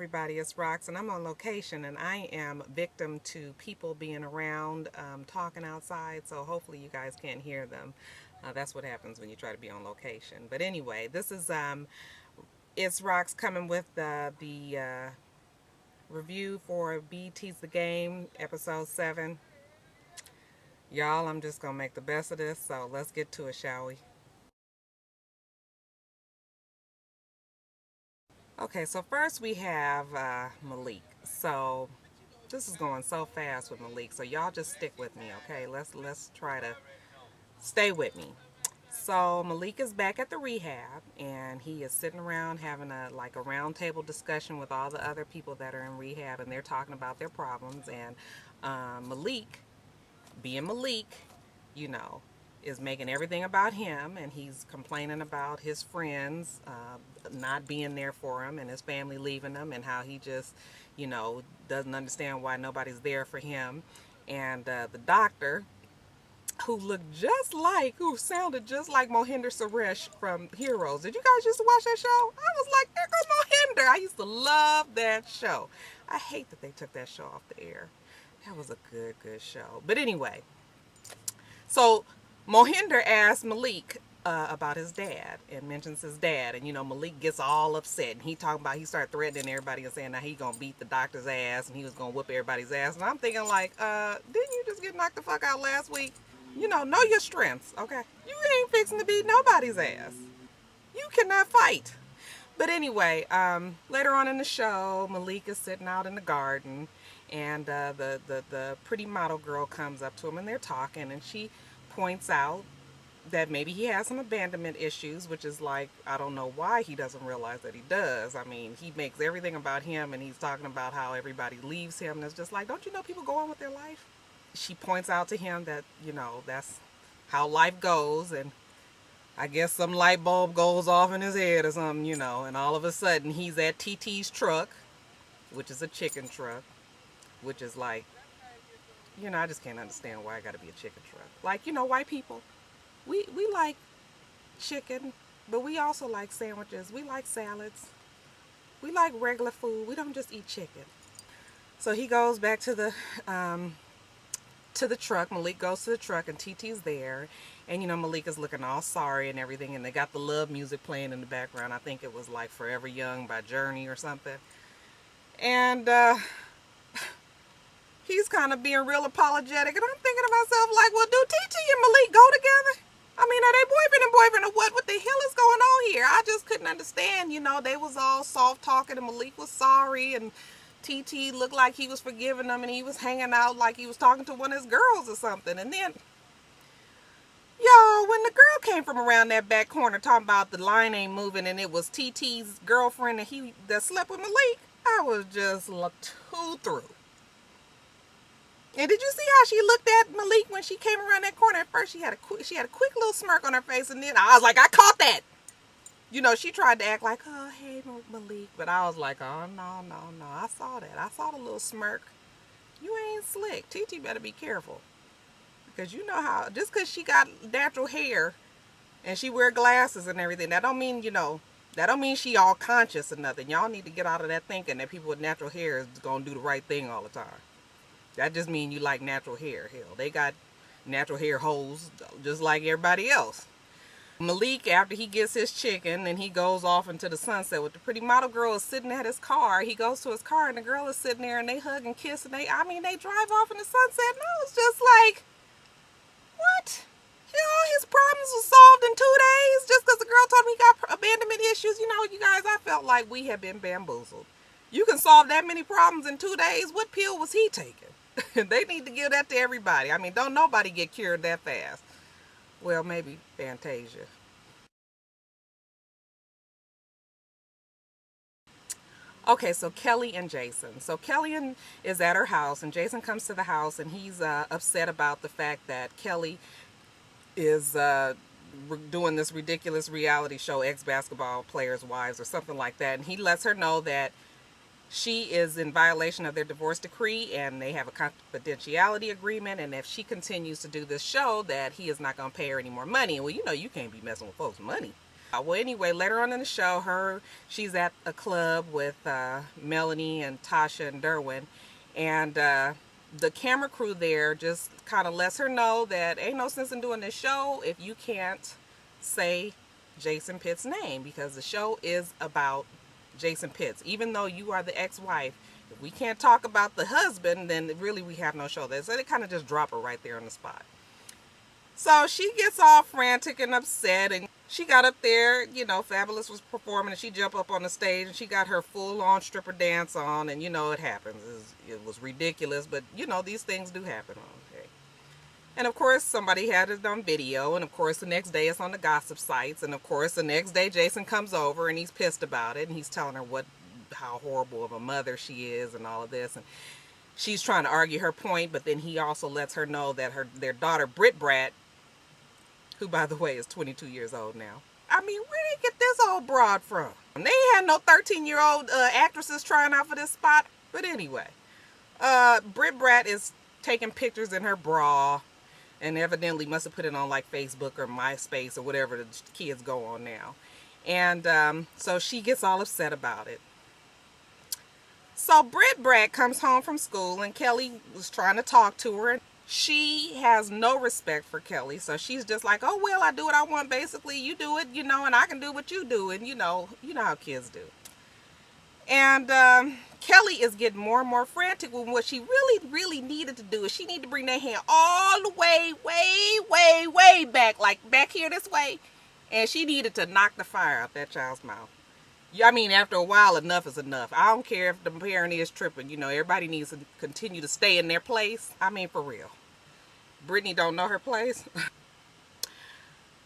everybody, it's Rox, and I'm on location, and I am victim to people being around talking outside, so hopefully you guys can't hear them. That's what happens when you try to be on location. But anyway, this is it's Rox coming with the review for BT's The Game, episode 7. Y'all, I'm just gonna make the best of this, so let's get to it, shall we? Okay, so first we have Malik. So this is going so fast with Malik, so y'all just stick with me, okay? Let's try to stay with me. So Malik is back at the rehab, and he is sitting around having a round table discussion with all the other people that are in rehab, and they're talking about their problems. And Malik, being Malik, you know, is making everything about him, and he's complaining about his friends not being there for him and his family leaving him, and how he just, doesn't understand why nobody's there for him. And the doctor, who sounded just like Mohinder Suresh from Heroes. Did you guys used to watch that show? I was like, there goes Mohinder. I used to love that show. I hate that they took that show off the air. That was a good show. But anyway, so Mohinder asked Malik about his dad and mentions his dad, and Malik gets all upset, and he started threatening everybody and saying that he gonna beat the doctor's ass and he was gonna whoop everybody's ass. And I'm thinking like, didn't you just get knocked the fuck out last week? Know your strengths, okay? You ain't fixing to beat nobody's ass. You cannot fight. But anyway, later on in the show, Malik is sitting out in the garden, and the pretty model girl comes up to him, and they're talking, and she points out that maybe he has some abandonment issues, which is like, I don't know why he doesn't realize that he does. I mean, he makes everything about him, and he's talking about how everybody leaves him, and it's just like, don't you know people go on with their life? She points out to him that, that's how life goes, and I guess some light bulb goes off in his head or something, and all of a sudden he's at TT's truck, which is a chicken truck, which is like, I just can't understand why I gotta be a chicken truck. Like, white people, we like chicken, but we also like sandwiches, we like salads, we like regular food, we don't just eat chicken. So he goes back to the truck. Malik goes to the truck, and TT's there, and Malik is looking all sorry and everything, and they got the love music playing in the background. I think it was like Forever Young by Journey or something. And he's kind of being real apologetic, and I'm thinking to myself like, well, do TT and Malik go together? I mean, are they boyfriend and boyfriend or what? What the hell is going on here? I just couldn't understand. They was all soft talking, and Malik was sorry, and TT looked like he was forgiving them, and he was hanging out like he was talking to one of his girls or something. And then, y'all, when the girl came from around that back corner talking about the line ain't moving, and it was TT's girlfriend that slept with Malik, I was just too through. And did you see how she looked at Malik when she came around that corner? At first, she had a quick little smirk on her face, and then I was like, I caught that. She tried to act like, oh, hey, Malik. But I was like, oh, no. I saw that. I saw the little smirk. You ain't slick. TT better be careful. Because you know how, just because she got natural hair and she wear glasses and everything, that don't mean, that don't mean she all conscious or nothing. Y'all need to get out of that thinking that people with natural hair is going to do the right thing all the time. That just means you like natural hair. Hell, they got natural hair holes just like everybody else. Malik, after he gets his chicken and he goes off into the sunset with the pretty model girl is sitting at his car. He goes to his car, and the girl is sitting there, and they hug and kiss, and they drive off in the sunset, and I was just like, what? His problems were solved in 2 days just because the girl told him he got abandonment issues. You guys, I felt like we had been bamboozled. You can solve that many problems in 2 days. What pill was he taking? They need to give that to everybody. I mean, don't nobody get cured that fast. Well, maybe Fantasia. Okay, so Kelly and Jason. So Kelly is at her house, and Jason comes to the house, and he's upset about the fact that Kelly is doing this ridiculous reality show, Ex-Basketball Players' Wives or something like that. And he lets her know that she is in violation of their divorce decree, and they have a confidentiality agreement, and if she continues to do this show, that he is not going to pay her any more money. Well, you can't be messing with folks' money. Well, anyway, later on in the show, she's at a club with Melanie and Tasha and Derwin, and the camera crew there just kind of lets her know that ain't no sense in doing this show if you can't say Jason Pitt's name, because the show is about Jason Pitts. Even though you are the ex-wife, if we can't talk about the husband, then really we have no show there. So they kind of just drop her right there on the spot. So she gets all frantic and upset, and she got up there, you know, Fabulous was performing, and she jumped up on the stage, and she got her full-on stripper dance on, and you know it happens. It was ridiculous, but you know, these things do happen. Okay. And of course, somebody had it on video, and of course, the next day it's on the gossip sites, and of course, the next day Jason comes over, and he's pissed about it, and he's telling her how horrible of a mother she is, and all of this, and she's trying to argue her point, but then he also lets her know that their daughter, Britt Brat, who, by the way, is 22 years old now. I mean, where did they get this old broad from? They ain't had no 13-year-old actresses trying out for this spot. But anyway, Britt Brat is taking pictures in her bra, and evidently must have put it on like Facebook or MySpace or whatever the kids go on now. And so she gets all upset about it. So Britt Brat comes home from school, and Kelly was trying to talk to her. She has no respect for Kelly, so she's just like, oh, well, I do what I want, basically. You do it, you know, and I can do what you do, and you know how kids do. And Kelly is getting more and more frantic when what she really, really needed to do is she needed to bring that hand all the way, way back, like back here this way, and she needed to knock the fire out that child's mouth. I mean, after a while, enough is enough. I don't care if the parent is tripping. You know, everybody needs to continue to stay in their place. I mean, for real. Brittany don't know her place.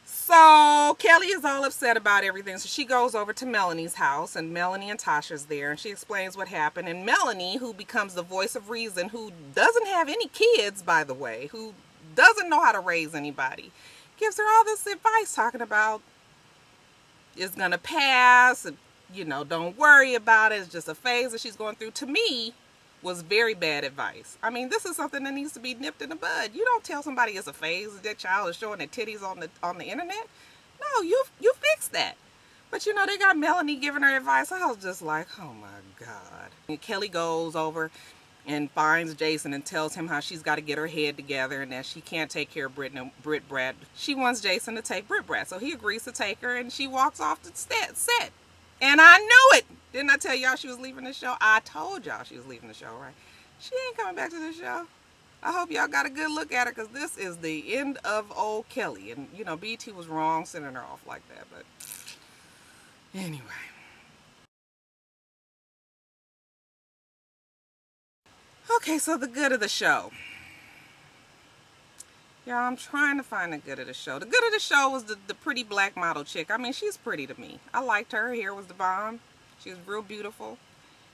So Kelly is all upset about everything. So she goes over to Melanie's house, and Melanie and Tasha's there, and she explains what happened. And Melanie, who becomes the voice of reason, who doesn't have any kids, by the way, who doesn't know how to raise anybody, gives her all this advice talking about it's going to pass, and you know, don't worry about it. It's just a phase that she's going through. To me, was very bad advice. I mean, this is something that needs to be nipped in the bud. You don't tell somebody it's a phase that their child is showing their titties on the internet. No, you fix that. But you know, they got Melanie giving her advice. I was just like, oh my God. And Kelly goes over and finds Jason and tells him how she's got to get her head together and that she can't take care of Britt Brat. She wants Jason to take Britt Brat, so he agrees to take her, and she walks off the set. And I knew it. Didn't I tell y'all she was leaving the show? I told y'all she was leaving the show, right? She ain't coming back to the show. I hope y'all got a good look at her, because this is the end of old Kelly. And, you know, BT was wrong sending her off like that. But anyway. Okay, so the good of the show. Y'all, I'm trying to find the good of the show. The good of the show was the pretty black model chick. I mean, she's pretty to me. I liked her. Her hair was the bomb. She was real beautiful,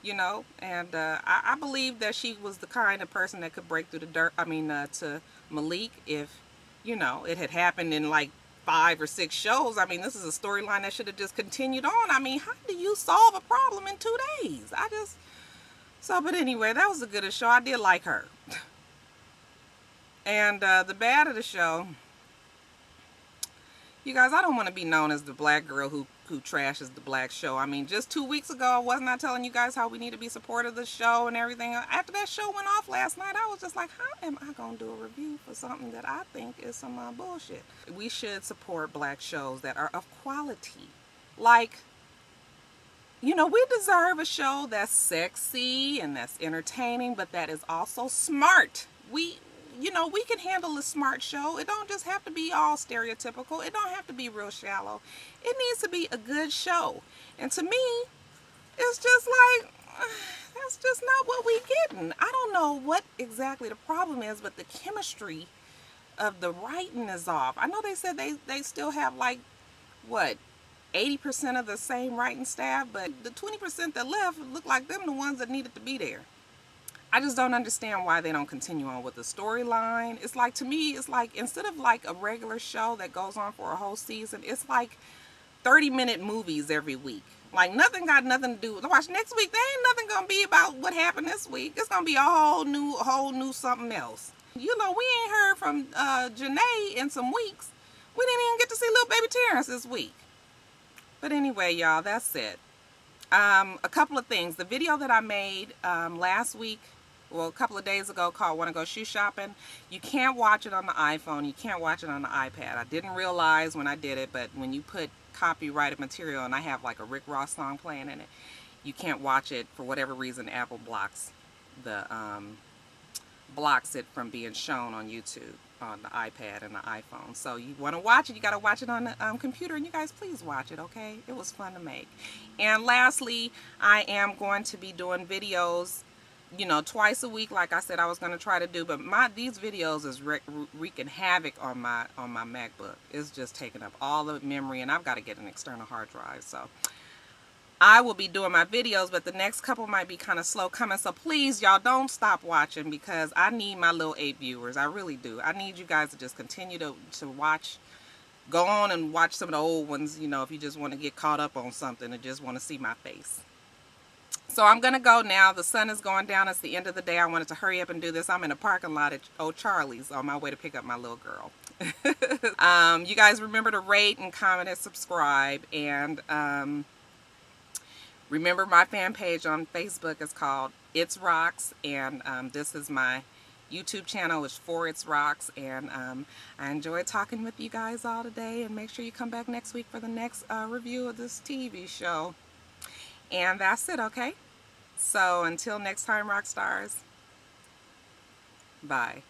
you know. And I believe that she was the kind of person that could break through the dirt. I mean, to Malik, if, you know, it had happened in like 5 or 6 shows. I mean, this is a storyline that should have just continued on. I mean, how do you solve a problem in 2 days? But anyway, that was the good of the show. I did like her. And the bad of the show, you guys, I don't want to be known as the black girl who trashes the black show. I mean, just 2 weeks ago, wasn't I telling you guys how we need to be supportive of the show and everything? After that show went off last night, I was just like, how am I going to do a review for something that I think is some bullshit? We should support black shows that are of quality. Like, you know, we deserve a show that's sexy and that's entertaining, but that is also smart. You know, we can handle a smart show. It don't just have to be all stereotypical. It don't have to be real shallow. It needs to be a good show. And to me, it's just like, that's just not what we getting. I don't know what exactly the problem is, but the chemistry of the writing is off. I know they said they still have like, what, 80% of the same writing staff, but the 20% that left look like them the ones that needed to be there. I just don't understand why they don't continue on with the storyline. It's like, to me, it's like, instead of like a regular show that goes on for a whole season, it's like 30-minute movies every week. Like, nothing got nothing to do with, watch next week, there ain't nothing gonna be about what happened this week. It's gonna be a whole new something else. You know, we ain't heard from Janae in some weeks. We didn't even get to see little baby Terrence this week. But anyway, y'all, that's it. A couple of things. The video that I made last week, well, a couple of days ago, called "Want to Go Shoe Shopping," you can't watch it on the iPhone. You can't watch it on the iPad. I didn't realize when I did it, but when you put copyrighted material, and I have like a Rick Ross song playing in it, you can't watch it for whatever reason. Apple blocks it from being shown on YouTube on the iPad and the iPhone. So you want to watch it, you got to watch it on the computer, and you guys please watch it, okay? It was fun to make. And lastly, I am going to be doing videos, you know, twice a week, like I said I was going to try to do, but these videos is wreaking havoc on my MacBook. It's just taking up all the memory, and I've got to get an external hard drive. So I will be doing my videos, but the next couple might be kind of slow coming. So please, y'all, don't stop watching, because I need my little 8 viewers. I really do. I need you guys to just continue to watch. Go on and watch some of the old ones, you know, if you just want to get caught up on something and just want to see my face. So I'm going to go now. The sun is going down. It's the end of the day. I wanted to hurry up and do this. I'm in a parking lot at Old Charlie's on my way to pick up my little girl. You guys remember to rate and comment and subscribe. And remember, my fan page on Facebook is called itsrox. And this is my YouTube channel, is for itsrox. And I enjoyed talking with you guys all today. And make sure you come back next week for the next review of this TV show. And that's it, okay? So until next time, rock stars, bye.